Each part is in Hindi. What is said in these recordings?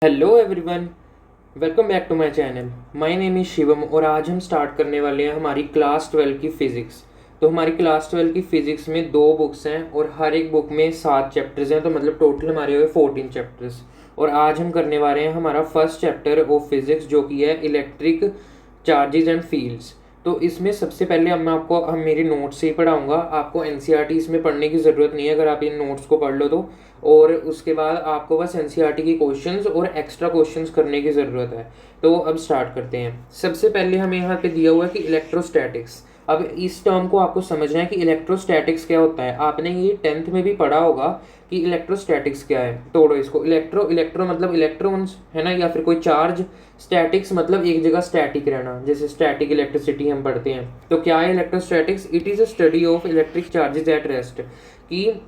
Hello everyone, welcome back to my channel. My name is Shivam और आज हम स्टार्ट करने वाले हैं हमारी क्लास 12 की फ़िज़िक्स। तो हमारी क्लास 12 की फ़िज़िक्स में 2 बुक्स हैं और हर एक बुक में 7 चैप्टर्स हैं, तो मतलब टोटल हमारे हुए 14 चैप्टर्स। और आज हम करने वाले हैं हमारा फर्स्ट चैप्टर ऑफ फिज़िक्स जो कि है इलेक्ट्रिक चार्जेस एंड फील्ड्स। तो इसमें सबसे पहले हम मेरे नोट्स से ही पढ़ाऊँगा, आपको एनसीईआरटी इसमें पढ़ने की ज़रूरत नहीं है अगर आप इन नोट्स को पढ़ लो तो। और उसके बाद आपको बस एनसीईआरटी की क्वेश्चंस और एक्स्ट्रा क्वेश्चंस करने की ज़रूरत है। तो अब स्टार्ट करते हैं। सबसे पहले हमें यहाँ पे दिया हुआ है कि इलेक्ट्रोस्टैटिक्स। अब इस टर्म को आपको समझना है कि इलेक्ट्रोस्टैटिक्स क्या होता है। आपने ये 10th में भी पढ़ा होगा कि इलेक्ट्रोस्टैटिक्स क्या है। तोड़ो इसको। इलेक्ट्रो इलेक्ट्रो मतलब इलेक्ट्रॉन्स है ना, या फिर कोई चार्ज। स्टैटिक्स मतलब एक जगह स्टैटिक रहना, जैसे स्टैटिक इलेक्ट्रिसिटी हम पढ़ते हैं। तो क्या है electrostatics? It is a study of electric charges at rest. कि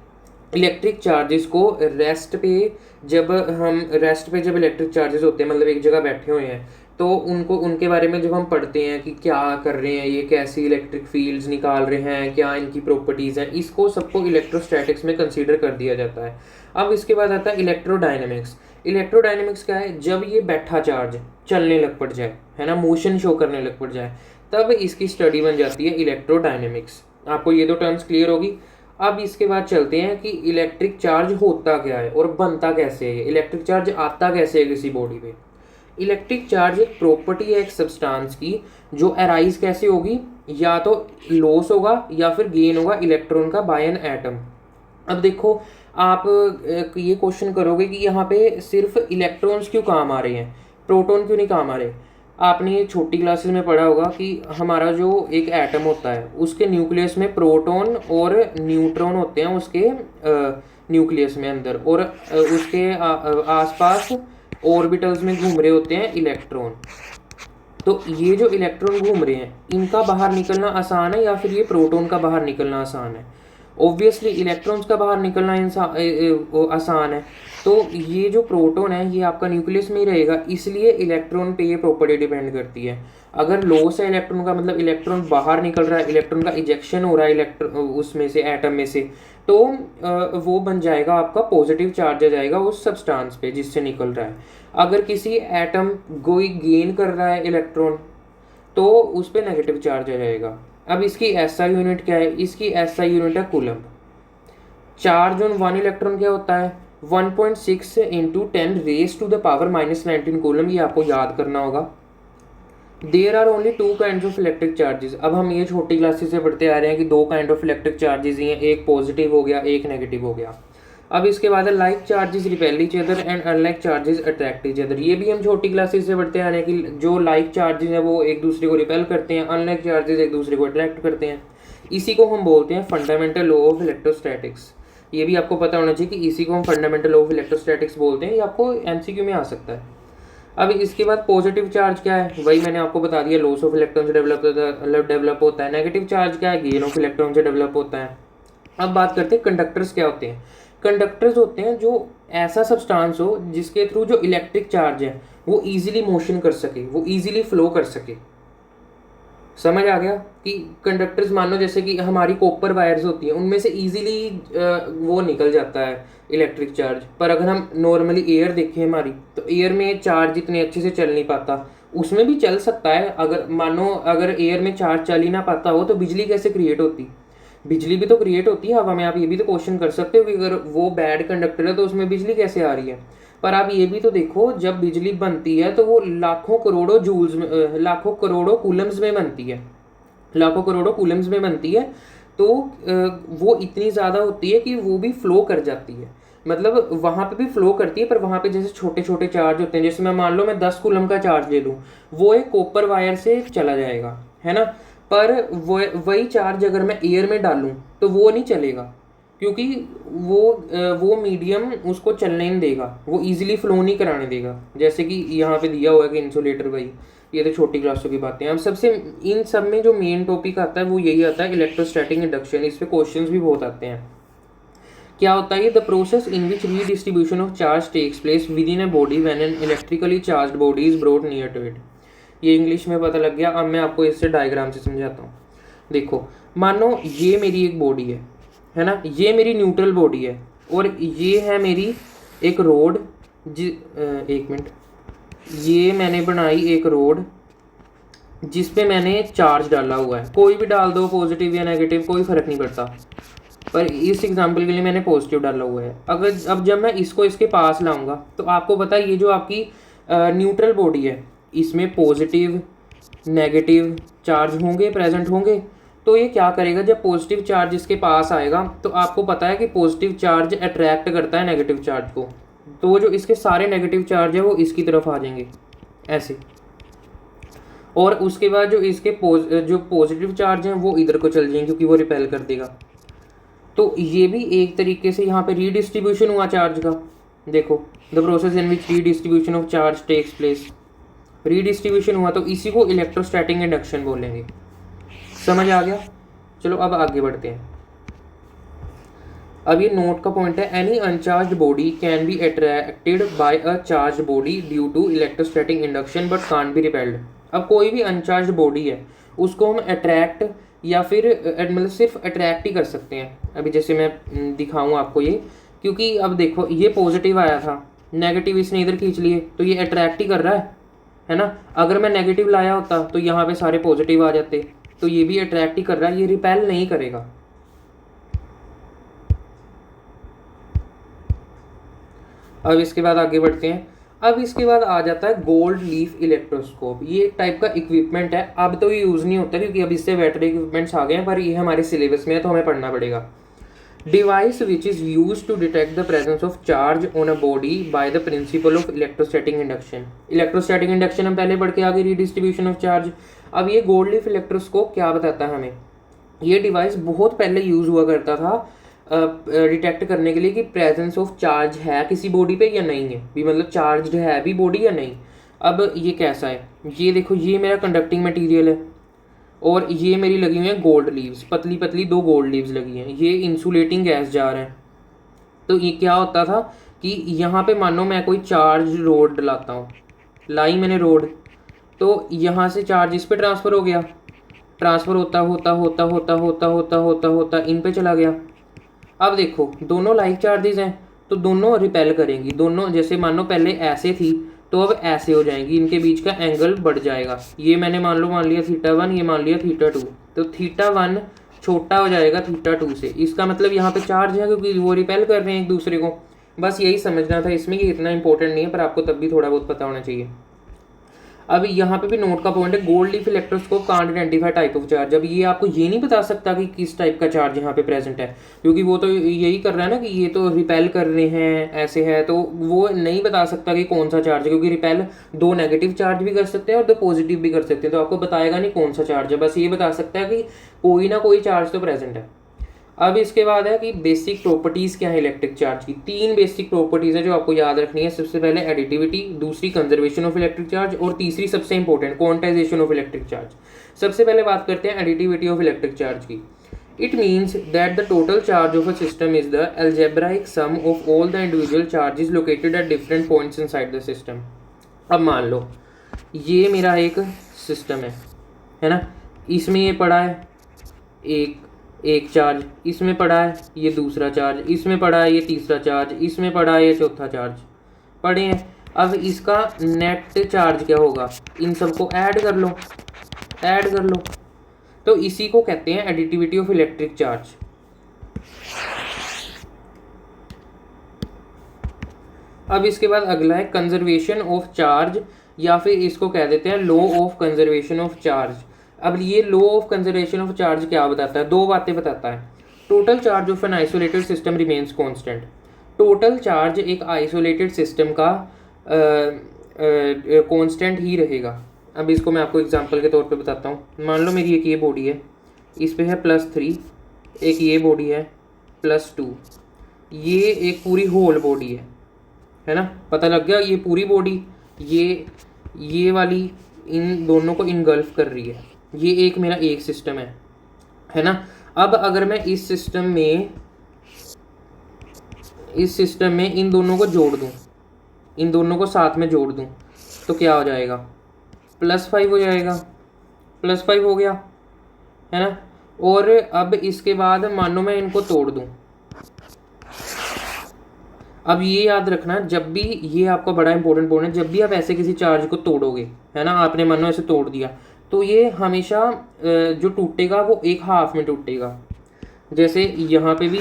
इलेक्ट्रिक चार्जेस को रेस्ट पे जब इलेक्ट्रिक चार्जेस होते हैं, मतलब एक जगह बैठे हुए हैं, तो उनको उनके बारे में जब हम पढ़ते हैं कि क्या कर रहे हैं, ये कैसी इलेक्ट्रिक फील्ड्स निकाल रहे हैं, क्या इनकी प्रॉपर्टीज़ हैं, इसको सबको इलेक्ट्रोस्टैटिक्स में कंसीडर कर दिया जाता है। अब इसके बाद आता है इलेक्ट्रोडायनेमिक्स। इलेक्ट्रोडायनेमिक्स क्या है? जब ये बैठा चार्ज चलने लग पड़ जाए, है ना, मोशन शो करने लग पड़ जाए, तब इसकी स्टडी बन जाती है इलेक्ट्रोडायनेमिक्स। आपको ये दो टर्म्स क्लियर होगी। अब इसके बाद चलते हैं कि इलेक्ट्रिक चार्ज होता क्या है और बनता कैसे है। इलेक्ट्रिक चार्ज आता कैसे है किसी बॉडी पे। इलेक्ट्रिक चार्ज एक प्रॉपर्टी है एक सब्सटेंस की, जो अराइज कैसे होगी, या तो लॉस होगा या फिर गेन होगा इलेक्ट्रॉन का बाय एन एटम। अब देखो, आप ये क्वेश्चन करोगे कि यहाँ पे सिर्फ इलेक्ट्रॉन्स क्यों काम आ रहे हैं, प्रोटॉन क्यों नहीं काम आ रहे। आपने ये छोटी क्लासेस में पढ़ा होगा कि हमारा जो एक एटम होता है उसके न्यूक्लियस में प्रोटॉन और न्यूट्रॉन होते हैं उसके न्यूक्लियस में अंदर, और उसके आसपास ऑर्बिटल्स में घूम रहे होते हैं इलेक्ट्रॉन। तो ये जो इलेक्ट्रॉन घूम रहे हैं, इनका बाहर निकलना आसान है या फिर ये प्रोटॉन का बाहर निकलना आसान है? ऑब्वियसली इलेक्ट्रॉन्स का बाहर निकलना आसान है। तो ये जो प्रोटॉन है ये आपका न्यूक्लियस में ही रहेगा, इसलिए इलेक्ट्रॉन पे ये प्रॉपर्टी डिपेंड करती है। अगर लॉस है इलेक्ट्रॉन का, मतलब इलेक्ट्रॉन बाहर निकल रहा है, इलेक्ट्रॉन का इजेक्शन हो रहा है इलेक्ट्रॉन उसमें से, एटम में से, तो वो बन जाएगा आपका पॉजिटिव चार्ज आ जाएगा उस सब्सटेंस पे जिससे निकल रहा है। अगर किसी एटम कोई गेन कर रहा है इलेक्ट्रॉन, तो उस पर नेगेटिव चार्ज आ जाएगा। अब इसकी एसआई यूनिट क्या है? इसकी एसआई यूनिट है coulomb. Charge on one electron क्या होता है? 1.6 इंटू 10⁻⁻⁻19 कूलम। ये आपको याद करना होगा। There are only 2 kind of electric charges. अब हम ये छोटी क्लासेस से पढ़ते आ रहे हैं कि 2 काइंड ऑफ इलेक्ट्रिक चार्जेस ही हैं, एक पॉजिटिव हो गया, एक नेगेटिव हो गया। अब इसके बाद है like charges repel each other and unlike charges attract each other. ये भी हम छोटी क्लासेस से पढ़ते आ रहे हैं कि जो लाइक चार्जेस हैं वो एक दूसरे को रिपेल करते हैं, अनलाइक चार्जेस एक दूसरे को अट्रैक्ट करते हैं। इसी को हम बोलते हैं फंडामेंटल लॉ ऑफ इलेक्ट्रोस्टैटिक्स। ये भी आपको पता होना चाहिए कि इसी को हम फंडामेंटल लॉ ऑफ इलेक्ट्रोस्टैटिक्स बोलते हैं। ये आपको एमसीक्यू में आ सकता है। अब इसके बाद पॉजिटिव चार्ज क्या है? वही मैंने आपको बता दिया, लॉस ऑफ इलेक्ट्रॉन से डेवलप होता है। नेगेटिव चार्ज क्या है? गेन ऑफ इलेक्ट्रॉन से डेवलप होता है। अब बात करते हैं कंडक्टर्स क्या होते हैं। कंडक्टर्स होते हैं जो ऐसा सब्सटेंस हो जिसके थ्रू जो इलेक्ट्रिक चार्ज है वो इजीली मोशन कर सके, वो इजीली फ्लो कर सके। समझ आ गया कि कंडक्टर्स, मान लो जैसे कि हमारी कॉपर वायर्स होती हैं, उनमें से इजीली वो निकल जाता है इलेक्ट्रिक चार्ज। पर अगर हम नॉर्मली एयर देखें हमारी, तो एयर में चार्ज इतने अच्छे से चल नहीं पाता। उसमें भी चल सकता है, अगर मानो अगर एयर में चार्ज चल ही ना पाता हो तो बिजली कैसे क्रिएट होती? बिजली भी तो क्रिएट होती है हवा में। आप ये भी तो क्वेश्चन कर सकते हो कि अगर वो बैड कंडक्टर है तो उसमें बिजली कैसे आ रही है। पर आप ये भी तो देखो, जब बिजली बनती है तो वो लाखों करोड़ों जूल्स में, लाखों करोड़ों कूलम्स में बनती है, लाखों करोड़ों कूलम्स में बनती है। तो वो इतनी ज़्यादा होती है कि वो भी फ्लो कर जाती है। मतलब वहाँ पे भी फ्लो करती है, पर वहाँ पे जैसे छोटे छोटे चार्ज होते हैं। जैसे मैं मान लो मैं 10 कूलम का चार्ज ले लूँ, वो एक कॉपर वायर से चला जाएगा, है ना। पर वही चार्ज अगर मैं एयर में डालूँ तो वो नहीं चलेगा, क्योंकि वो मीडियम उसको चलने नहीं देगा, वो इजीली फ्लो नहीं कराने देगा। जैसे कि यहाँ पे दिया हुआ है कि इंसुलेटर, भाई ये तो छोटी क्लासों की बातें हैं। अब सबसे इन सब में जो मेन टॉपिक आता है वो यही आता है, इलेक्ट्रोस्टैटिक इंडक्शन। इस पे क्वेश्चंस भी बहुत आते हैं। क्या होता है ये? The process in which redistribution of charge takes place within a body when an electrically charged body is brought near to it. ये इंग्लिश में पता लग गया। अब मैं आपको इससे डायग्राम से समझाता हूँ। देखो, मानो ये मेरी एक बॉडी है ना, ये मेरी न्यूट्रल बॉडी है, और ये है मेरी एक रोड, एक मिनट, ये मैंने बनाई एक रोड जिस पे मैंने चार्ज डाला हुआ है, कोई भी डाल दो पॉजिटिव या नेगेटिव कोई फ़र्क नहीं पड़ता, पर इस एग्जांपल के लिए मैंने पॉजिटिव डाला हुआ है। अगर अब जब मैं इसको इसके पास लाऊंगा तो आपको पता है ये जो आपकी न्यूट्रल बॉडी है इसमें पॉजिटिव नेगेटिव चार्ज होंगे, प्रेजेंट होंगे। तो ये क्या करेगा, जब पॉजिटिव चार्ज इसके पास आएगा तो आपको पता है कि पॉजिटिव चार्ज अट्रैक्ट करता है नेगेटिव चार्ज को, तो जो इसके सारे नेगेटिव चार्ज है वो इसकी तरफ आ जाएंगे ऐसे, और उसके बाद जो इसके जो पॉजिटिव चार्ज हैं वो इधर को चल जाएंगे क्योंकि वो रिपेल कर देगा। तो ये भी एक तरीके से यहाँ पे रीडिस्ट्रीब्यूशन हुआ चार्ज का। देखो, the process in which redistribution of charge takes place, redistribution हुआ, तो इसी को इलेक्ट्रोस्टैटिक इंडक्शन बोलेंगे। समझ आ गया? चलो अब आगे बढ़ते हैं। अब ये नोट का पॉइंट है, any uncharge body can be attracted by a charge body due to electrostatic induction but can't be repelled. अब कोई भी अनचार्ज बॉडी है उसको हम अट्रैक्ट या फिर मतलब सिर्फ अट्रैक्ट ही कर सकते हैं। अभी जैसे मैं दिखाऊं आपको ये, क्योंकि अब देखो ये पॉजिटिव आया था, नेगेटिव इसने इधर खींच लिए तो ये अट्रैक्ट ही कर रहा है ना। अगर मैं नेगेटिव लाया होता तो यहाँ पे सारे पॉजिटिव आ जाते, तो ये भी अट्रैक्ट ही कर रहा है, ये रिपेल नहीं करेगा। अब इसके बाद आगे बढ़ते हैं। अब इसके बाद आ जाता है गोल्ड लीफ इलेक्ट्रोस्कोप। ये एक टाइप का इक्विपमेंट है, अब तो ये यूज़ नहीं होता क्योंकि अब इससे बेटर इक्विपमेंट्स आ गए हैं, पर ये हमारे सिलेबस में है तो हमें पढ़ना पड़ेगा। Device which is use to detect the presence of charge on a body by the principle of electrostatic induction. Electrostatic induction हम पहले बढ़ के आगे रीडिस्ट्रीब्यूशन ऑफ चार्ज। अब ये गोल्ड लीफ इलेक्ट्रोस्कोप क्या बताता है हमें, ये डिवाइस बहुत पहले यूज़ हुआ करता था डिटेक्ट करने के लिए कि प्रेजेंस ऑफ चार्ज है किसी बॉडी पे या नहीं है, भी मतलब चार्ज है भी बॉडी या नहीं। अब ये कैसा है, ये देखो, ये मेरा कंडक्टिंग मटेरियल है और ये मेरी लगी हुई है गोल्ड लीव्स, पतली पतली 2 गोल्ड लीव्स लगी हैं, ये इंसुलेटिंग गैस जा रहा है। तो ये क्या होता था कि यहाँ पे मानो मैं कोई चार्ज रोड डलाता हूँ, लाई मैंने रोड, तो यहाँ से चार्ज इस पे ट्रांसफ़र हो गया, ट्रांसफ़र होता होता होता होता होता होता होता होता इन पे चला गया। अब देखो दोनों लाइक चार्जेस हैं तो दोनों रिपेल करेंगी, दोनों जैसे मानो पहले ऐसे थी तो अब ऐसे हो जाएंगी, इनके बीच का एंगल बढ़ जाएगा। ये मैंने मान लिया θ1, ये मान लिया θ2, तो θ1 छोटा हो जाएगा θ2 से। इसका मतलब यहाँ पे चार्ज है क्योंकि वो रिपेल कर रहे हैं एक दूसरे को। बस यही समझना था इसमें, कि इतना इंपॉर्टेंट नहीं है पर आपको तब भी थोड़ा बहुत पता होना चाहिए। अब यहाँ पे भी नोट का पॉइंट है, gold leaf electroscope can't identify type of charge. अब ये आपको ये नहीं बता सकता कि किस टाइप का चार्ज यहाँ पे प्रेजेंट है, क्योंकि वो तो यही कर रहा है ना कि ये तो रिपेल कर रहे हैं ऐसे है, तो वो नहीं बता सकता कि कौन सा चार्ज है, क्योंकि रिपेल 2 नेगेटिव चार्ज भी कर सकते हैं और 2 पॉजिटिव भी कर सकते हैं, तो आपको बताएगा नहीं कौन सा चार्ज है, बस ये बता सकता है कि कोई ना कोई चार्ज तो प्रेजेंट है। अब इसके बाद है कि बेसिक प्रॉपर्टीज़ क्या है इलेक्ट्रिक चार्ज की। 3 बेसिक प्रॉपर्टीज़ है जो आपको याद रखनी है। सबसे पहले एडिटिविटी, दूसरी कंजर्वेशन ऑफ इलेक्ट्रिक चार्ज, और तीसरी सबसे important quantization of electric charge. सबसे पहले बात करते हैं एडिटिविटी ऑफ इलेक्ट्रिक चार्ज की। It means that the total charge of a system is the algebraic sum of all the individual charges located at different points inside the system. अब मान लो ये मेरा एक सिस्टम है ना, इसमें ये पड़ा है एक चार्ज, इसमें पड़ा है ये दूसरा चार्ज, इसमें पड़ा है ये तीसरा चार्ज, इसमें पड़ा है ये चौथा चार्ज, पड़े हैं। अब इसका नेट चार्ज क्या होगा, इन सबको ऐड कर लो, तो इसी को कहते हैं एडिटिविटी ऑफ इलेक्ट्रिक चार्ज। अब इसके बाद अगला है कंजर्वेशन ऑफ चार्ज, या फिर इसको कह देते हैं law of conservation of charge. अब ये law of conservation of charge क्या बताता है, 2 बातें बताता है। Total charge of an isolated system remains constant. Total charge एक आइसोलेटेड सिस्टम का कांस्टेंट ही रहेगा। अब इसको मैं आपको एग्जांपल के तौर पे बताता हूँ। मान लो मेरी एक ये बॉडी है, इस पे है +3, एक ये बॉडी है +2, ये एक पूरी होल बॉडी है ना, पता लग गया। ये पूरी बॉडी ये वाली इन दोनों को इनगल्फ कर रही है। ये एक मेरा एक सिस्टम है ना। अब अगर मैं इस सिस्टम में इन दोनों को जोड़ दूं, इन दोनों को साथ में जोड़ दूं, तो क्या हो जाएगा, +5 हो जाएगा, +5 हो गया है ना। और अब इसके बाद मानो मैं इनको तोड़ दूं, अब ये याद रखना, जब भी ये आपका बड़ा इंपॉर्टेंट पॉइंट है, जब भी आप ऐसे किसी चार्ज को तोड़ोगे, है ना, आपने मानो ऐसे तोड़ दिया, तो ये हमेशा जो टूटेगा वो एक हाफ में टूटेगा। जैसे यहाँ पे भी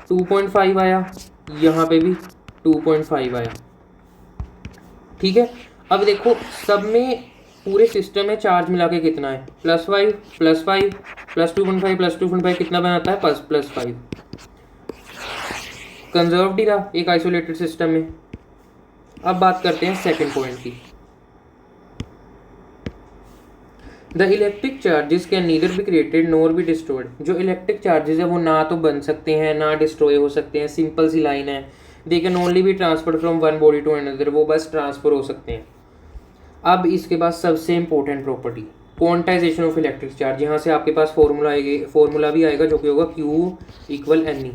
2.5 आया, यहाँ पे भी 2.5 आया, ठीक है। अब देखो सब में पूरे सिस्टम में चार्ज मिला के कितना है, +5 +5 +2.5 +2.5 कितना बनाता है, +5। कंजर्व्ड ही रहा एक आइसोलेटेड सिस्टम में। अब बात करते हैं सेकंड पॉइंट की। The electric charges can neither be created NOR be destroyed. जो इलेक्ट्रिक चार्जेस है वो ना तो बन सकते हैं ना डिस्ट्रॉय हो सकते हैं, सिंपल सी लाइन है। They can only be transfer from one body to another, वो बस ट्रांसफर हो सकते हैं। अब इसके बाद सबसे important property, quantization of electric charge. यहाँ से आपके पास फॉर्मूला भी आएगा जो कि होगा Q = NE।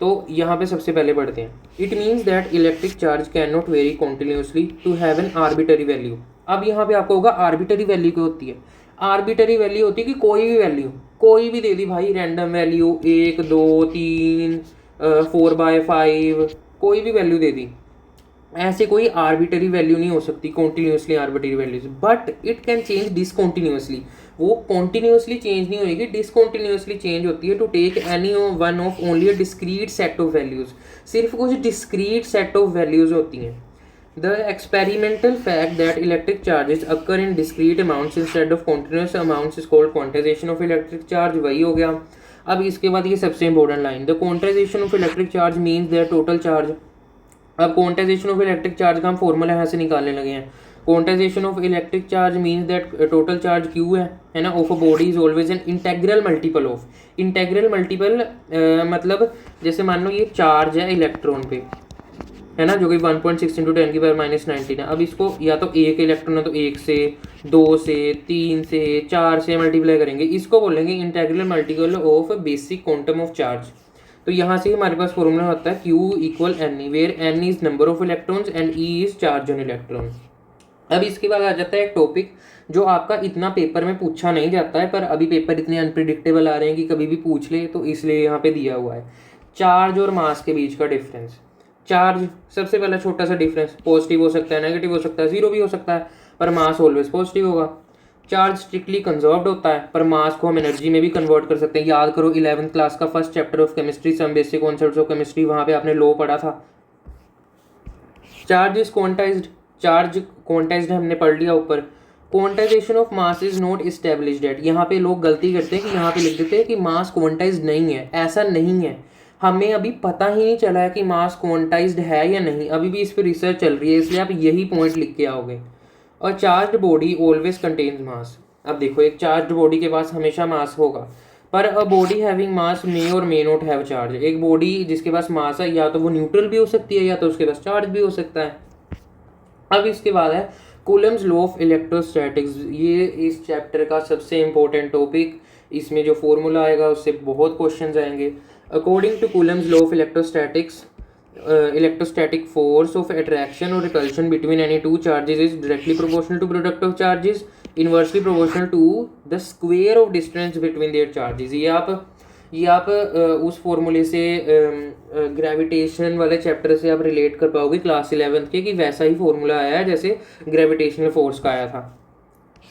तो यहाँ पे सबसे पहले पढ़ते हैं, it means that electric charge can not vary continuously to have an arbitrary value. अब यहाँ पे आपको होगा आर्बिटरी वैल्यू क्या होती है। आर्बिटरी वैल्यू होती है कि कोई भी वैल्यू, कोई भी दे दी भाई, रैंडम वैल्यू 1 2 3 4/5, कोई भी वैल्यू दे दी। ऐसे कोई आर्बिटरी वैल्यू नहीं हो सकती continuously arbitrary values, but it can change discontinuously. वो कॉन्टिन्यूसली चेंज नहीं होगी, डिसकॉन्टिन्यूसली चेंज होती है। To take any one of only a discrete set of values, सिर्फ कुछ डिस्क्रीट सेट ऑफ वैल्यूज होती हैं। The experimental fact that electric charges occur in discrete amounts instead of continuous amounts is called quantization of electric charge. वही हो गया। अब इसके बाद ये सबसे important line, the quantization of electric charge means that total charge. अब क्वांटाइजेशन ऑफ इलेक्ट्रिक चार्ज का हम फॉर्मूला यहाँ से निकालने लगे हैं। Quantization of electric charge means that total charge Q है ना, of a body is always an integral multiple of. Integral multiple मतलब जैसे मान लो ये चार्ज है इलेक्ट्रॉन पे, है ना, जो कि 1.6 × 10⁻⁻19 है। अब इसको या तो एक इलेक्ट्रॉन है तो 1 से 2 से 3 से 4 से मल्टीप्लाई करेंगे, इसको बोलेंगे integral multiple of basic quantum of charge. तो यहाँ से हमारे पास फॉर्मूला होता है Q = NE, where N is number of electrons and E is charge on electron. अब इसके बाद आ जाता है एक टॉपिक जो आपका इतना पेपर में पूछा नहीं जाता है, पर अभी पेपर इतने अनप्रिडिक्टेबल आ रहे हैं कि कभी भी पूछ ले, तो इसलिए यहाँ पे दिया हुआ है चार्ज और मास के बीच का डिफरेंस। चार्ज सबसे पहला छोटा सा डिफरेंस, पॉजिटिव हो सकता है, नेगेटिव हो सकता है, जीरो भी हो सकता है, पर मास ऑलवेज पॉजिटिव होगा। चार्ज स्ट्रिक्टली कंजर्व्ड होता है, पर मास को हम एनर्जी में भी कन्वर्ट कर सकते हैं। याद करो 11th क्लास का first chapter of chemistry, some basic concepts of chemistry, वहाँ पे आपने लॉ पढ़ा था। Charge is quantized, charge quantized हमने पढ़ लिया ऊपर। Quantization of mass is not established at. यहाँ पे लोग गलती करते हैं कि यहाँ पे लिख देते हैं कि मास क्वांटाइज्ड नहीं है, ऐसा नहीं है। हमें अभी पता ही नहीं चला है कि मास क्वांटाइज्ड है या नहीं, अभी भी इस पर रिसर्च चल रही है, इसलिए आप यही पॉइंट लिख के आओगे। और चार्ज बॉडी ऑलवेज कंटेन्स मास। अब देखो एक चार्ज बॉडी के पास हमेशा मास होगा, पर अ बॉडी हैविंग मास मे और मे नॉट हैव चार्ज। एक बॉडी जिसके पास मास है या तो वो न्यूट्रल भी हो सकती है या तो उसके पास चार्ज भी हो सकता है। अब इसके बाद है कूलम्स लॉ ऑफ इलेक्ट्रोस्टैटिक्स। ये इस चैप्टर का सबसे इंपॉर्टेंट टॉपिक, इसमें जो फॉर्मूला आएगा उससे बहुत क्वेश्चंस आएंगे। According to Coulomb's law of electrostatics, electrostatic force of attraction or repulsion between any two charges is directly proportional to product of charges, inversely proportional to the square of distance between their charges। ये आप उस फॉर्मूले से ग्रेविटेशन वाले चैप्टर से आप रिलेट कर पाओगे क्लास 11th के, कि वैसा ही फॉर्मूला आया है जैसे ग्रेविटेशनल फोर्स का आया था।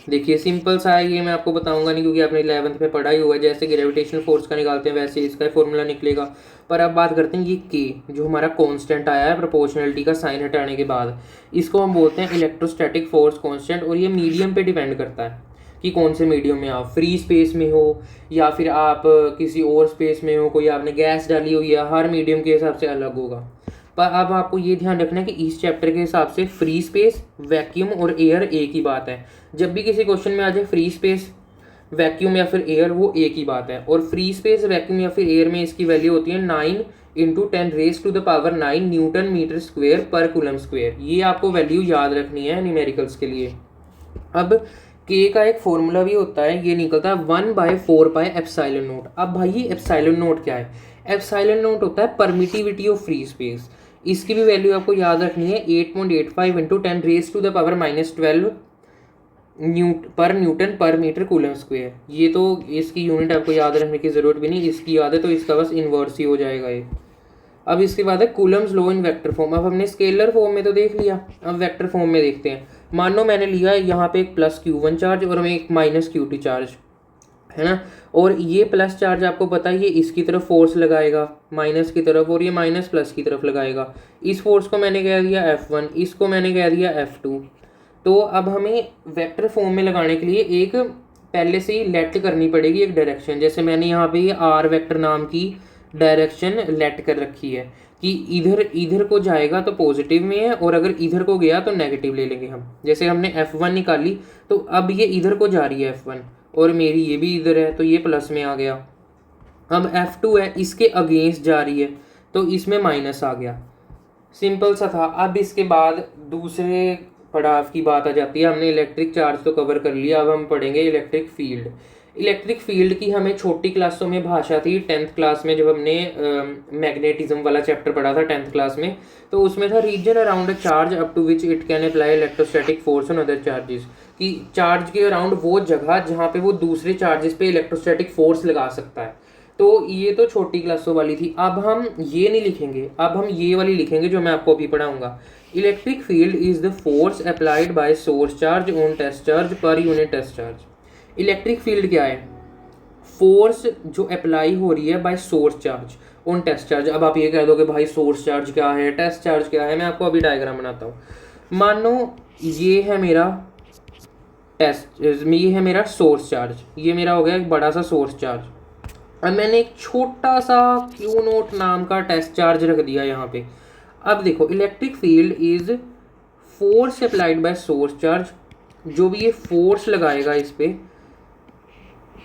देखिए सिंपल सा है, ये मैं आपको बताऊंगा नहीं क्योंकि आपने 11th में पढ़ा ही हुआ है। जैसे ग्रेविटेशनल फोर्स का निकालते हैं वैसे इसका फॉर्मूला निकलेगा। पर अब बात करते हैं ये के जो हमारा कांस्टेंट आया है प्रोपोर्शनलिटी का साइन हटाने के बाद, इसको हम बोलते हैं इलेक्ट्रोस्टैटिक फोर्स कांस्टेंट। और ये मीडियम पे डिपेंड करता है कि कौन से मीडियम में, आप फ्री स्पेस में हो या फिर आप किसी और स्पेस में हो, कोई आपने गैस डाली हुई है, हर मीडियम के हिसाब से अलग होगा। पर अब आपको ये ध्यान रखना है कि इस चैप्टर के हिसाब से फ्री स्पेस, वैक्यूम और एयर एक ही बात है। जब भी किसी क्वेश्चन में आ जाए फ्री स्पेस, वैक्यूम या फिर एयर, वो एक ही बात है। और फ्री स्पेस, वैक्यूम या फिर एयर में इसकी वैल्यू होती है 9 × 10⁻⁹ न्यूटन मीटर स्क्वेयर पर कूलम स्क्वेयर। ये आपको वैल्यू याद रखनी है न्यूमेरिकल्स के लिए। अब के का एक फॉर्मूला भी होता है, ये निकलता है 1/4πε0। अब भाई ये ε0 क्या है? ε0 होता है परमिटिविटी ऑफ फ्री स्पेस। इसकी भी वैल्यू आपको याद रखनी है 8.85 × 10⁻12 पर न्यूटन पर मीटर कूलम स्क्वेयर। ये तो इसकी यूनिट आपको याद रखने की ज़रूरत भी नहीं, इसकी याद है तो इसका बस इन्वर्स ही हो जाएगा ये। अब इसके बाद है Coulomb's law in vector form. अब हमने स्केलर फॉर्म में तो देख लिया, अब वेक्टर फॉर्म में देखते हैं। मान लो मैंने लिया यहाँ पे एक प्लस Q1 चार्ज और हमें एक माइनस Q2 चार्ज, है ना, और ये प्लस चार्ज आपको पता है ये इसकी तरफ फोर्स लगाएगा माइनस की तरफ, और ये माइनस प्लस की तरफ लगाएगा। इस फोर्स को मैंने कह दिया F1, इसको मैंने कह दिया F2। तो अब हमें वेक्टर फॉर्म में लगाने के लिए एक पहले से ही लेट करनी पड़ेगी एक डायरेक्शन। जैसे मैंने यहाँ पे ये आर वेक्टर नाम की डायरेक्शन लेट कर रखी है कि इधर इधर को जाएगा तो पॉजिटिव में है, और अगर इधर को गया तो नेगेटिव ले लेंगे हम। जैसे हमने F1 निकाली तो अब ये इधर को जा रही है F1, और मेरी ये भी इधर है तो ये प्लस में आ गया। अब F2 है, इसके अगेंस्ट जा रही है तो इसमें माइनस आ गया। सिंपल सा था। अब इसके बाद दूसरे पड़ाव की बात आ जाती है। हमने इलेक्ट्रिक चार्ज तो कवर कर लिया, अब हम पढ़ेंगे इलेक्ट्रिक फील्ड। इलेक्ट्रिक फील्ड की हमें छोटी क्लासों में भाषा थी 10th क्लास में, जब हमने मैग्नेटिज्म वाला चैप्टर पढ़ा था 10th क्लास में, तो उसमें था region around a charge up to which it can apply electrostatic force on other charges, कि चार्ज के अराउंड वो जगह जहाँ पे वो दूसरे चार्जेस पे इलेक्ट्रोस्टैटिक फोर्स लगा सकता है। तो ये तो छोटी क्लासों वाली थी। अब हम ये नहीं लिखेंगे, अब हम ये वाली लिखेंगे जो मैं आपको अभी पढ़ाऊंगा। Electric field is the force applied by source charge on test charge per unit test charge. Electric field क्या है? फोर्स जो अप्लाई हो रही है by source charge on test charge. अब आप ये कह दोगे भाई सोर्स चार्ज क्या है, टेस्ट चार्ज क्या है? मैं आपको अभी डायग्राम बनाता हूँ। मानो ये है मेरा टेस्ट, ये है मेरा सोर्स चार्ज, ये मेरा हो गया एक बड़ा सा सोर्स चार्ज। अब मैंने एक छोटा सा Q0 नाम का टेस्ट चार्ज रख दिया यहाँ पे। अब देखो electric field is force applied by source charge, जो भी ये फोर्स लगाएगा इस पे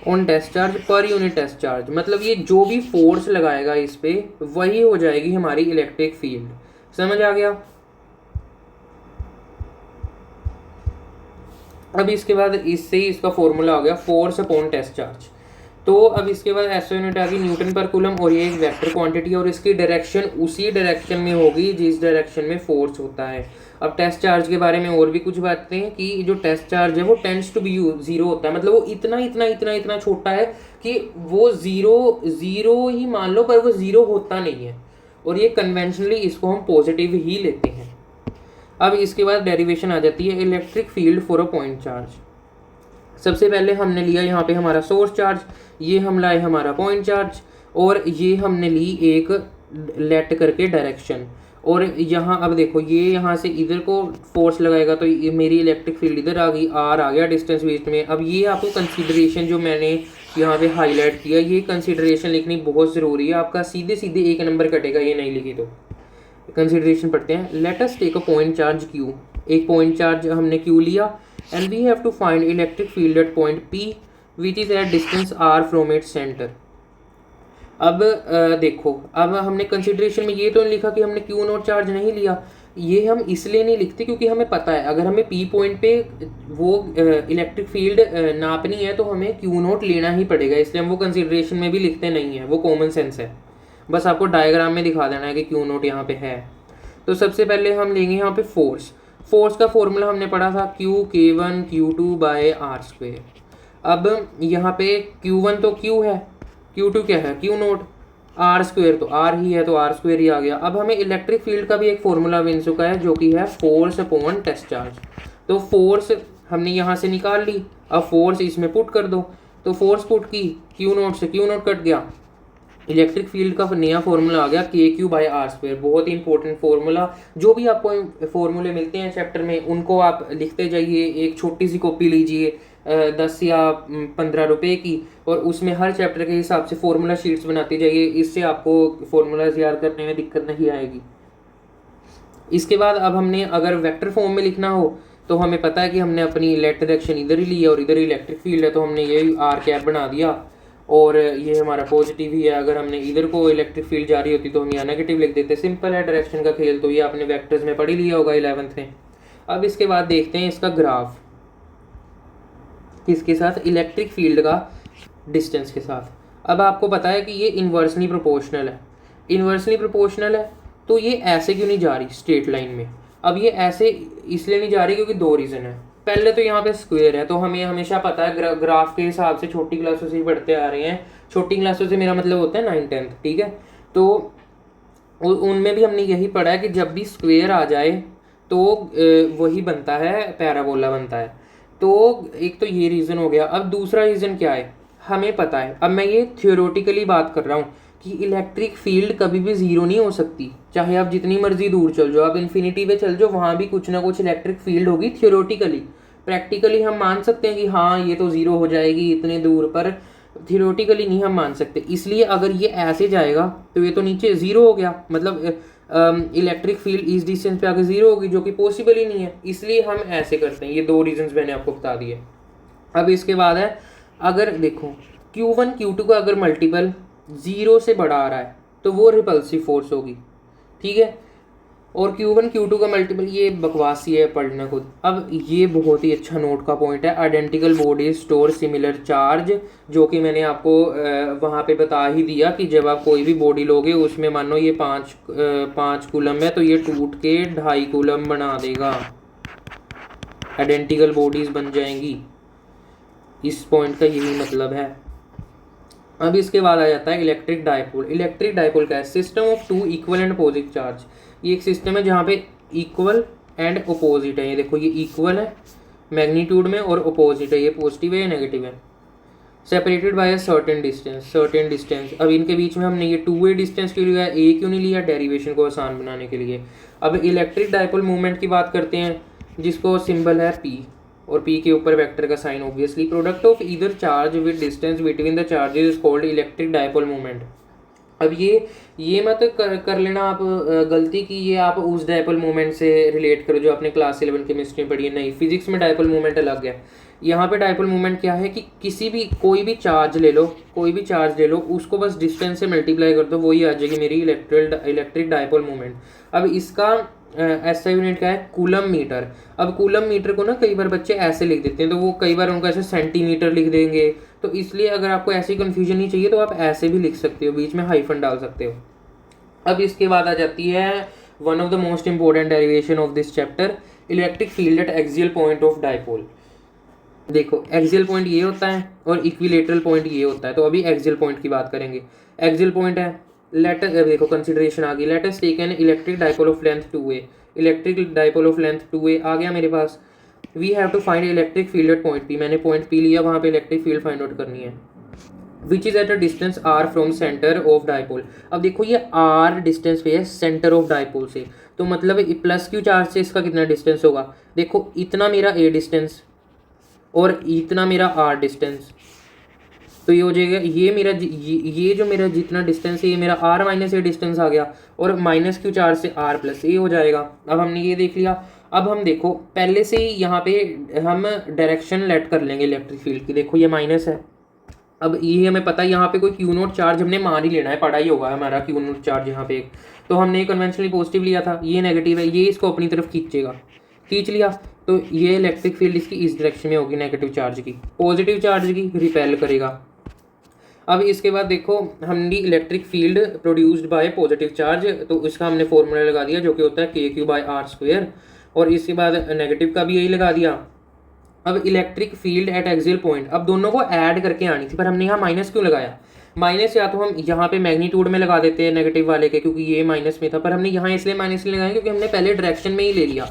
on test charge per unit test charge, मतलब ये जो भी फोर्स लगाएगा इस पे वही हो जाएगी हमारी इलेक्ट्रिक फील्ड। समझ आ गया? अब इसके बाद इससे ही इसका फॉर्मूला हो गया फोर्स अपॉन टेस्ट चार्ज। तो अब इसके बाद SI यूनिट आ गई न्यूटन पर कूलम, और ये एक वेक्टर क्वांटिटी है और इसकी डायरेक्शन उसी डायरेक्शन में होगी जिस डायरेक्शन में फोर्स होता है। अब टेस्ट चार्ज के बारे में और भी कुछ बातें हैं कि जो टेस्ट चार्ज है वो टेंड्स टू बी जीरो होता है, मतलब वो इतना इतना इतना इतना छोटा है कि वो जीरो ही मान लो, पर वो जीरो होता नहीं है, और ये कन्वेंशनली इसको हम पॉजिटिव ही लेते हैं। अब इसके बाद डेरिवेशन आ जाती है electric field for a point charge. सबसे पहले हमने लिया यहाँ पे हमारा सोर्स चार्ज, ये हम लाए हमारा पॉइंट चार्ज, और ये हमने ली एक लेट करके डायरेक्शन। और यहाँ अब देखो ये यहाँ से इधर को फोर्स लगाएगा तो ये मेरी इलेक्ट्रिक फील्ड इधर आ गई, आर आ गया डिस्टेंस बीच में। अब ये आपको कंसीडरेशन जो मैंने यहाँ पे हाईलाइट किया, ये कंसीडरेशन लिखनी बहुत ज़रूरी है, आपका सीधे सीधे 1 नंबर कटेगा ये नहीं लिखी तो। कंसीडरेशन पढ़ते हैं। Let us take a point charge Q, एक पॉइंट चार्ज हमने Q लिया, and we have to find electric field at point P which is at distance r from its center। अब देखो अब हमने कंसिडरेशन में ये तो नहीं लिखा कि हमने Q0 चार्ज नहीं लिया, ये हम इसलिए नहीं लिखते क्योंकि हमें पता है अगर हमें P पॉइंट पे वो इलेक्ट्रिक फील्ड नापनी है तो हमें Q0 लेना ही पड़ेगा, इसलिए हम वो कंसिडरेशन में भी लिखते नहीं है, वो कॉमन सेंस है। बस आपको डायग्राम में दिखा देना है कि Q0 यहाँ पे है। तो सबसे पहले हम लेंगे यहाँ पे फोर्स। फोर्स का फॉर्मूला हमने पढ़ा था Q(K1 Q2 bye are square. अब यहाँ पे Q1 तो Q है, Q2 क्या है Q0, आर स्क्वेयर तो आर ही है तो आर स्क्वेयर ही आ गया। अब हमें इलेक्ट्रिक फील्ड का भी एक फॉर्मूला मिल चुका है जो कि है फोर्स अपॉन टेस्ट चार्ज। तो फोर्स हमने यहाँ से निकाल ली, अब फोर्स इसमें पुट कर दो, तो फोर्स पुट की Q0 से Q0 कट गया, इलेक्ट्रिक फील्ड का नया फॉर्मूला आ गया KQ बाय आर स्क्वेयर। बहुत ही इंपॉर्टेंट फॉर्मूला, जो भी आपको फॉर्मूले मिलते हैं चैप्टर में उनको आप लिखते जाइए। एक छोटी सी कॉपी लीजिए 10 या 15 रुपए की, और उसमें हर चैप्टर के हिसाब से फॉर्मूला शीट्स बनाते जाइए, इससे आपको फॉर्मूलाज याद करने में दिक्कत नहीं आएगी। इसके बाद अब हमने अगर वेक्टर फॉर्म में लिखना हो तो हमें पता है कि हमने अपनी लेट डायरेक्शन इधर ही ली है और इधर इलेक्ट्रिक फील्ड है, तो हमने ये आर कैप बना दिया और ये हमारा पॉजिटिव ही है। अगर हमने इधर को इलेक्ट्रिक फील्ड जा रही होती तो हम यहाँ नेगेटिव लिख देते। सिंपल है डायरेक्शन का खेल, तो ये आपने वेक्टर्स में पढ़ ही लिया होगा 11th में। अब इसके बाद देखते हैं इसका ग्राफ, किसके साथ? इलेक्ट्रिक फील्ड का डिस्टेंस के साथ। अब आपको पता है कि ये इन्वर्सली प्रोपोर्शनल है, इन्वर्सली प्रोपोर्शनल है तो ये ऐसे क्यों नहीं जा रही स्ट्रेट लाइन में? अब ये ऐसे इसलिए नहीं जा रही क्योंकि 2 रीज़न है। पहले तो यहाँ पे स्क्वायर है, तो हमें हमेशा पता है ग्राफ के हिसाब से छोटी क्लासों से ही पढ़ते आ रहे हैं। छोटी क्लासों से मेरा मतलब होता है 9th 10th, ठीक है। तो उनमें भी हमने यही पढ़ा है कि जब भी स्क्वेयर आ जाए तो वही बनता है, पैराबोला बनता है। तो एक तो ये रीज़न हो गया। अब दूसरा रीज़न क्या है, हमें पता है, अब मैं ये थियोरेटिकली बात कर रहा हूँ कि इलेक्ट्रिक फील्ड कभी भी ज़ीरो नहीं हो सकती, चाहे आप जितनी मर्जी दूर चल जाओ, आप इन्फिनिटी पे चल जाओ, वहाँ भी कुछ ना कुछ इलेक्ट्रिक फील्ड होगी थियोरेटिकली। प्रैक्टिकली हम मान सकते हैं कि हाँ ये तो ज़ीरो हो जाएगी इतने दूर, पर थियोरेटिकली नहीं हम मान सकते। इसलिए अगर ये ऐसे जाएगा तो ये तो नीचे ज़ीरो हो गया, मतलब इलेक्ट्रिक फील्ड इस डिस्टेंस पे आके ज़ीरो होगी, जो कि पॉसिबल ही नहीं है। इसलिए हम ऐसे करते हैं। ये दो रीजंस मैंने आपको बता दिए। अब इसके बाद है, अगर देखो Q1 Q2 का अगर मल्टीपल ज़ीरो से बड़ा आ रहा है तो वो रिपल्सिव फोर्स होगी, ठीक है। और Q1 Q2 का मल्टीपल, ये बकवासी है, पढ़ना खुद। अब ये बहुत ही अच्छा नोट का पॉइंट है, identical body store similar charge, जो कि मैंने आपको वहाँ पे बता ही दिया कि जब आप कोई भी बॉडी लोगे उसमें मान लो ये 5 कूलम है तो ये टूट के 2.5 कूलम बना देगा, आइडेंटिकल बॉडीज बन जाएंगी। इस पॉइंट का यही मतलब है। अब इसके बाद आ जाता है इलेक्ट्रिक डायपोल। इलेक्ट्रिक डायपोल क्या है, system of two equal and opposite charge. ये एक सिस्टम है जहाँ पे इक्वल एंड अपोजिट है। ये देखो ये इक्वल है मैग्नीट्यूड में और अपोजिट है, ये पॉजिटिव है या नेगेटिव है, separated by a certain distance. अब इनके बीच में हमने ये 2a डिस्टेंस क्यों लिया, ए क्यों नहीं लिया, डेरिवेशन को आसान बनाने के लिए। अब इलेक्ट्रिक डायपोल मूवमेंट की बात करते हैं, जिसको सिंबल है P, और P के ऊपर वेक्टर का sign obviously. Product of either charge with distance between the charges is called electric dipole movement. अब ये मत कर लेना आप गलती की ये आप उस डायपोल मूवमेंट से रिलेट करो जो आपने क्लास 11 केमिस्ट्री में पढ़ी है। नहीं, फिजिक्स में डायपोल मूवमेंट अलग है। यहाँ पे डायपोल मूवमेंट क्या है कि कोई भी चार्ज ले लो, उसको बस डिस्टेंस से मल्टीप्लाई कर दो, वही आ जाएगी मेरी इलेक्ट्रिक डायपोल मूवमेंट। अब इसका ऐसा यूनिट क्या है, कूलम मीटर। अब कूलम मीटर को ना कई बार बच्चे ऐसे लिख देते हैं, तो वो कई बार उनको ऐसे सेंटीमीटर लिख देंगे, तो इसलिए अगर आपको ऐसी कन्फ्यूजन नहीं चाहिए तो आप ऐसे भी लिख सकते हो, बीच में हाइफन डाल सकते हो। अब इसके बाद आ जाती है one of the most important derivation of this chapter, electric field at axial point of dipole. देखो एक्सियल पॉइंट ये होता है और इक्विलेटरल पॉइंट ये होता है। तो अभी एक्सियल पॉइंट की बात करेंगे। एक्सियल पॉइंट है, देखो कंसिडरेशन आ गई, let us take an electric dipole of length 2a। Electric dipole of length 2a आ गया मेरे पास। We have to find electric field at point P। मैंने पॉइंट P लिया, वहाँ पे इलेक्ट्रिक फील्ड फाइंड आउट करनी है, which is at a distance r from centre of dipole. अब देखो ये r डिस्टेंस पे है सेंटर ऑफ डायपोल से, तो मतलब प्लस क्यू चार्ज से इसका कितना डिस्टेंस होगा। देखो इतना मेरा a डिस्टेंस और इतना मेरा r डिस्टेंस, तो ये हो जाएगा ये जो मेरा जितना डिस्टेंस है ये मेरा r माइनस ए डिस्टेंस आ गया, और माइनस क्यू चार्ज से r प्लस ए हो जाएगा। अब हमने ये देख लिया। अब हम देखो पहले से ही यहाँ पे हम डायरेक्शन लेट कर लेंगे इलेक्ट्रिक फील्ड की। देखो ये माइनस है, अब ये हमें पता है यहाँ पे कोई क्यू नोट चार्ज हमने मान ही लेना है, पढ़ा ही होगा हमारा क्यू नोट चार्ज यहाँ पे। तो हमने कन्वेंशनली पॉजिटिव लिया था, ये नेगेटिव है, ये इसको अपनी तरफ खींचेगा, खींच लिया, तो ये इलेक्ट्रिक फील्ड इसकी इस डायरेक्शन में होगी, नेगेटिव चार्ज की। पॉजिटिव चार्ज की रिपेल करेगा। अब इसके बाद देखो हमने electric field produced by positive charge, तो इसका हमने फॉर्मूला लगा दिया जो कि होता है KQ/r², और इसके बाद नेगेटिव का भी यही लगा दिया। अब electric field at axial point, अब दोनों को ऐड करके आनी थी, पर हमने यहाँ माइनस क्यों लगाया। माइनस या तो हम यहाँ पे मैग्नीट्यूड में लगा देते हैं नेगेटिव वाले के, क्योंकि ये माइनस में था, पर हमने यहाँ इसलिए माइनस लगाया क्योंकि हमने पहले डायरेक्शन में ही ले लिया,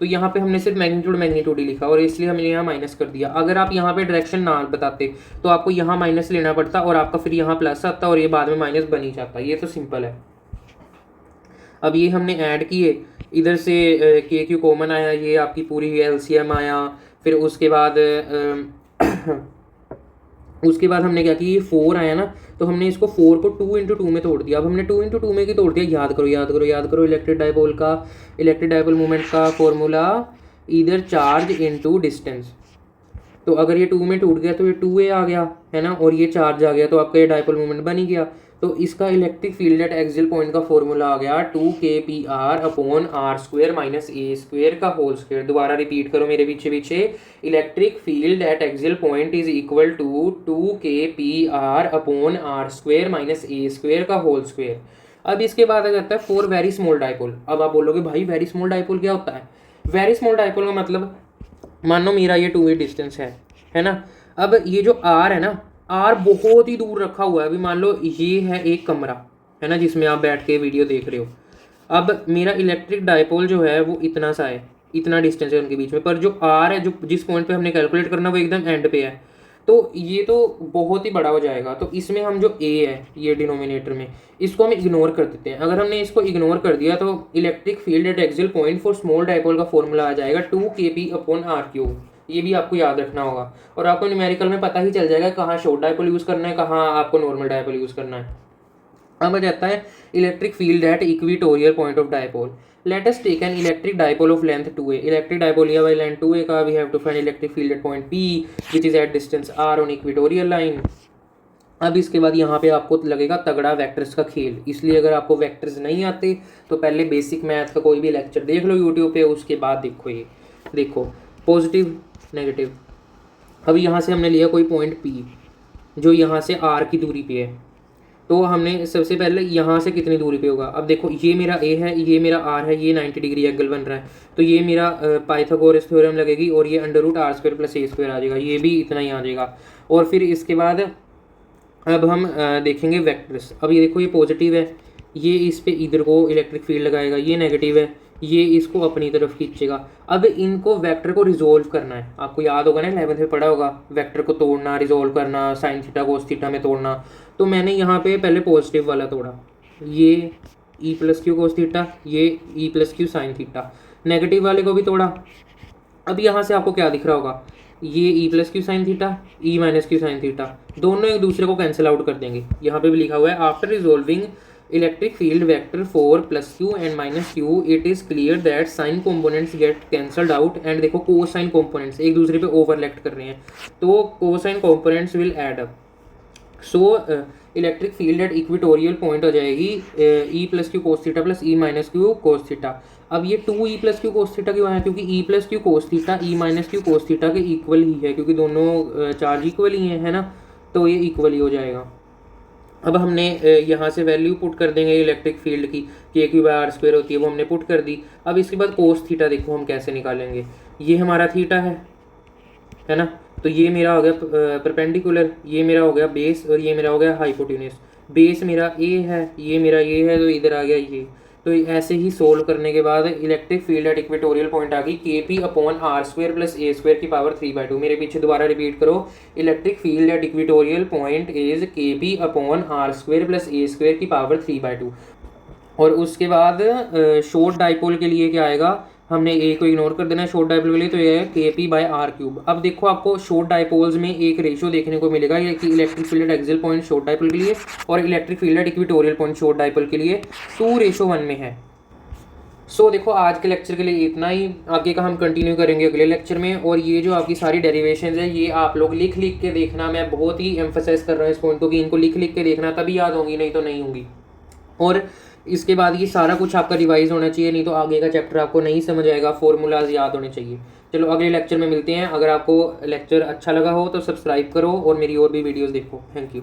तो यहाँ पे हमने सिर्फ मैग्नीट्यूड ही लिखा, और इसलिए हमने यहाँ माइनस कर दिया। अगर आप यहाँ पे डायरेक्शन ना बताते तो आपको यहाँ माइनस लेना पड़ता और आपका फिर यहाँ प्लस आता और ये बाद में माइनस बन ही जाता। ये तो सिंपल है। अब ये हमने ऐड किए, इधर से KQ कॉमन आया, ये आपकी पूरी LCM आया। फिर उसके बाद हमने क्या किया, ये 4 आया ना, तो हमने इसको 4 को 2 × 2 में तोड़ दिया। अब हमने 2 × 2 में की तोड़ दिया। याद करो इलेक्ट्रिक डायपोल मूवमेंट का फॉर्मूला, इधर चार्ज इनटू डिस्टेंस। तो अगर ये 2 में टूट गया तो ये 2a आ गया है ना, और ये चार्ज आ गया, तो आपका ये डायपोल मूवमेंट बन ही गया। तो इसका electric field at axial point का फॉर्मूला आ गया 2kpr/r² का होल स्क्वायर। दोबारा रिपीट करो मेरे पीछे, electric field at axial point is equal to 2kpr/r² - a² का होल स्क्वायर। अब इसके बाद आ जाता है फॉर वेरी स्मॉल डायपोल। अब आप बोलोगे भाई वेरी स्मॉल डायपोल क्या होता है। वेरी स्मॉल डायपोल का मतलब, मान लो मेरा ये 2a डिस्टेंस है ना। अब ये जो r है ना, r बहुत ही दूर रखा हुआ है। अभी मान लो ये है एक कमरा, है ना, जिसमें आप बैठ के वीडियो देख रहे हो। अब मेरा इलेक्ट्रिक डायपोल जो है वो इतना सा है, इतना डिस्टेंस है उनके बीच में, पर जो आर है, जो जिस पॉइंट पे हमने कैलकुलेट करना वो एकदम एंड पे है, तो ये तो बहुत ही बड़ा हो जाएगा। तो इसमें हम जो ए है ये डिनोमिनेटर में, इसको हम इग्नोर कर देते हैं। अगर हमने इसको इग्नोर कर दिया तो electric field at axial point for small dipole का फॉर्मूला आ जाएगा 2kp/r³। ये भी आपको याद रखना होगा, और आपको न्यूमेरिकल में पता ही चल जाएगा कहाँ शॉर्ट डायपोल यूज़ करना है, कहाँ आपको नॉर्मल डायपोल यूज़ करना है। अब आ जाता है electric field at equatorial point of dipole. Let us take an electric dipole of length 2a। Electric dipole लिया बाय लेंथ 2a का, we have to find electric field at point p which is at distance r on equatorial line. अब इसके बाद यहाँ पे आपको लगेगा तगड़ा वेक्टर्स का खेल, इसलिए अगर आपको वेक्टर्स नहीं आते तो पहले बेसिक मैथ का कोई भी लेक्चर देख लो यूट्यूब पे, उसके बाद देखो ये देखो पॉजिटिव नेगेटिव। अब यहाँ से हमने लिया कोई पॉइंट p जो यहाँ से r की दूरी पे है, तो हमने सबसे पहले यहाँ से कितनी दूरी पे होगा। अब देखो ये मेरा a है, ये मेरा r है, ये 90 डिग्री एंगल बन रहा है, तो ये मेरा पाइथागोरस थ्योरम लगेगी और ये √r² + a² आ जाएगा, ये भी इतना ही आ जाएगा। और फिर इसके बाद अब हम देखेंगे वेक्टर्स। अब ये देखो ये पॉजिटिव है, ये इस पे इधर को इलेक्ट्रिक फील्ड लगाएगा, ये नेगेटिव है, ये इसको अपनी तरफ खींचेगा। अब इनको वेक्टर को रिजोल्व करना है, आपको याद होगा ना 11th में पढ़ा होगा, वेक्टर को तोड़ना, रिजोल्व करना, साइन थीटा कोस थीटा में तोड़ना। तो मैंने यहाँ पे पहले पॉजिटिव वाला तोड़ा, ये e+q कोस थीटा, ये e+q साइन थीटा। नेगेटिव वाले को भी तोड़ा। अब यहाँ से आपको क्या दिख रहा होगा, ये e+q sine theta, e-q sine theta, दोनों एक दूसरे को कैंसिल आउट कर देंगे। यहाँ पे भी लिखा हुआ है after resolving electric field vector 4 + q and -q it is clear that sine components get cancelled out and देखो कोसाइन कंपोनेंट्स एक दूसरे पे ओवरलैप कर रहे हैं, तो cosine components will add up. So electric field at equatorial point हो जाएगी e+q cos theta + e-q cos theta. अब ये 2e+q कोस थीटा क्यों है, क्योंकि e+q cos theta e-q cos theta के इक्वल ही है, क्योंकि दोनों चार्ज इक्वल ही है ना, तो ये इक्वल ही हो जाएगा। अब हमने यहाँ से वैल्यू पुट कर देंगे इलेक्ट्रिक फील्ड की, kq/r² होती है, वो हमने पुट कर दी। अब इसके बाद कोस थीटा देखो हम कैसे निकालेंगे। ये हमारा थीटा है ना, तो ये मेरा हो गया परपेंडिकुलर, ये मेरा हो गया बेस, और ये मेरा हो गया हाइपोटेन्यूज। बेस मेरा a है, ये मेरा ये है, तो इधर आ गया ये। तो ऐसे ही सोल्व करने के बाद electric field at equatorial point आ गई kp/r² + a² की पावर 3/2। मेरे पीछे दोबारा रिपीट करो, electric field at equatorial point is kp/r² + a² की पावर 3/2। और उसके बाद शॉर्ट डाइपोल के लिए क्या आएगा, हमने ए को इग्नोर कर देना है शॉर्ट डाइपोल के लिए, तो ये है kp/r³। अब देखो आपको शॉर्ट डाइपोल्स में एक रेशियो देखने को मिलेगा, ये कि electric field at axial point short dipole के लिए और electric field at equatorial point short dipole के लिए 2:1 में है। सो देखो आज के लेक्चर के लिए इतना ही, आगे का हम कंटिन्यू करेंगे अगले लेक्चर में। और ये जो आपकी सारी डेरिवेशंस है ये आप लोग लिख लिख के देखना, मैं बहुत ही एम्फसाइज कर रहा हूँ इस पॉइंट को कि इनको लिख लिख के देखना, तभी याद होंगी, नहीं तो नहीं होंगी। और इसके बाद ये सारा कुछ आपका रिवाइज होना चाहिए, नहीं तो आगे का चैप्टर आपको नहीं समझ आएगा, फॉर्मूलाज याद होने चाहिए। चलो अगले लेक्चर में मिलते हैं। अगर आपको लेक्चर अच्छा लगा हो तो सब्सक्राइब करो और मेरी और भी वीडियोस देखो। Thank you.